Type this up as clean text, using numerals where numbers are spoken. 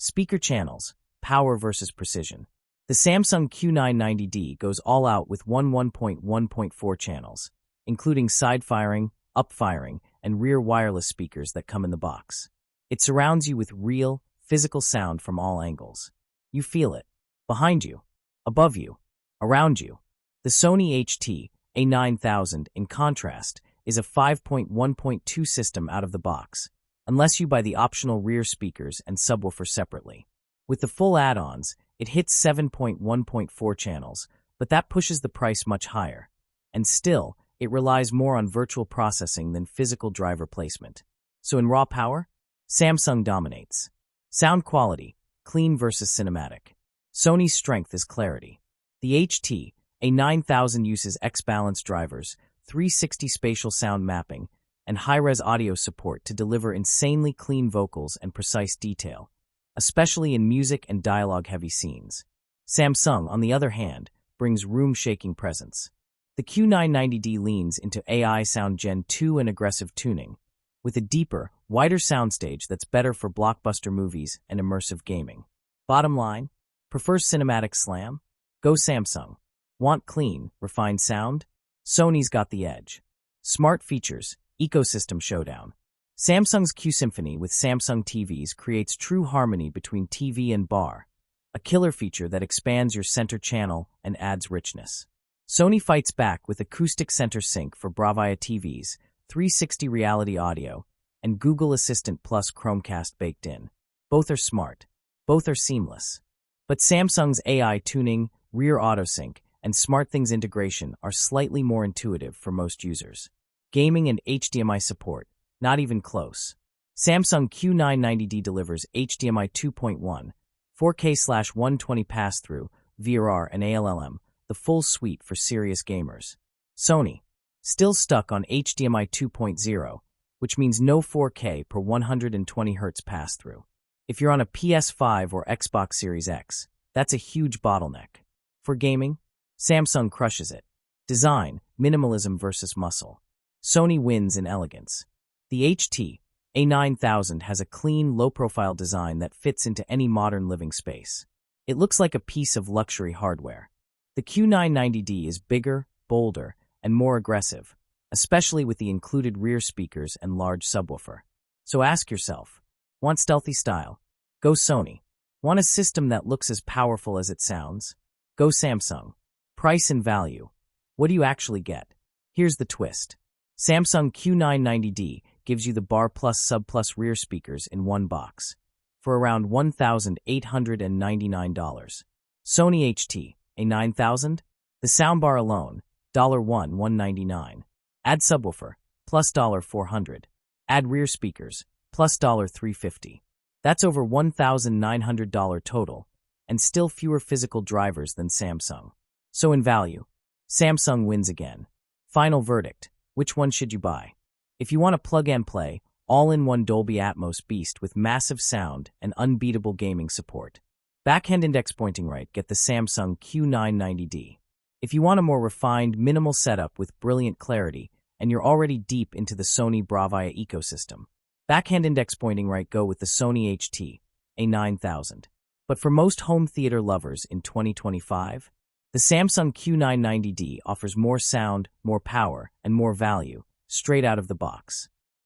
Speaker channels, power versus precision. The Samsung Q990D goes all out with 1.1.4 channels, including side-firing, up-firing, and rear wireless speakers that come in the box. It surrounds you with real, physical sound from all angles. You feel it. Behind you, above you, around you. The Sony A9000, in contrast, is a 5.1.2 system out of the box, unless you buy the optional rear speakers and subwoofer separately. With the full add-ons, it hits 7.1.4 channels, but that pushes the price much higher. And still, it relies more on virtual processing than physical driver placement. So in raw power, Samsung dominates. Sound quality, clean versus cinematic. Sony's strength is clarity. The A9000 uses X-Balance drivers, 360 spatial sound mapping, and high-res audio support to deliver insanely clean vocals and precise detail, especially in music and dialogue-heavy scenes. Samsung, on the other hand, brings room-shaking presence. The Q990D leans into AI Sound Gen 2 and aggressive tuning, with a deeper, wider soundstage that's better for blockbuster movies and immersive gaming. Bottom line, prefer cinematic slam? Go Samsung. Want clean, refined sound? Sony's got the edge. Smart features, ecosystem showdown. Samsung's Q Symphony with Samsung TVs creates true harmony between TV and bar, a killer feature that expands your center channel and adds richness. Sony fights back with acoustic center sync for Bravia TVs, 360 reality audio, and Google Assistant Plus Chromecast baked in. Both are smart. Both are seamless. But Samsung's AI tuning, rear autosync, and SmartThings integration are slightly more intuitive for most users. Gaming and HDMI support, not even close. Samsung Q990D delivers HDMI 2.1, 4K/120 passthrough, VRR and ALLM, the full suite for serious gamers. Sony, still stuck on HDMI 2.0, which means no 4K per 120Hz passthrough. If you're on a PS5 or Xbox Series X, that's a huge bottleneck. For gaming, Samsung crushes it. Design, minimalism versus muscle. Sony wins in elegance. The A9000 has a clean, low-profile design that fits into any modern living space. It looks like a piece of luxury hardware. The Q990D is bigger, bolder, and more aggressive, especially with the included rear speakers and large subwoofer. So ask yourself, want stealthy style? Go Sony. Want a system that looks as powerful as it sounds? Go Samsung. Price and value. What do you actually get? Here's the twist. Samsung Q990D gives you the bar plus sub plus rear speakers in one box for around $1,899. Sony A9000, the soundbar alone, $199. Add subwoofer, plus $400. Add rear speakers, plus $350. That's over $1,900 total, and still fewer physical drivers than Samsung. So in value, Samsung wins again. Final verdict, which one should you buy? If you want a plug-and-play, all-in-one Dolby Atmos beast with massive sound and unbeatable gaming support, backhand index pointing right, get the Samsung Q990D. If you want a more refined, minimal setup with brilliant clarity, and you're already deep into the Sony Bravia ecosystem, backhand index pointing right, go with the Sony A9000. But for most home theater lovers in 2025, the Samsung Q990D offers more sound, more power, and more value, straight out of the box.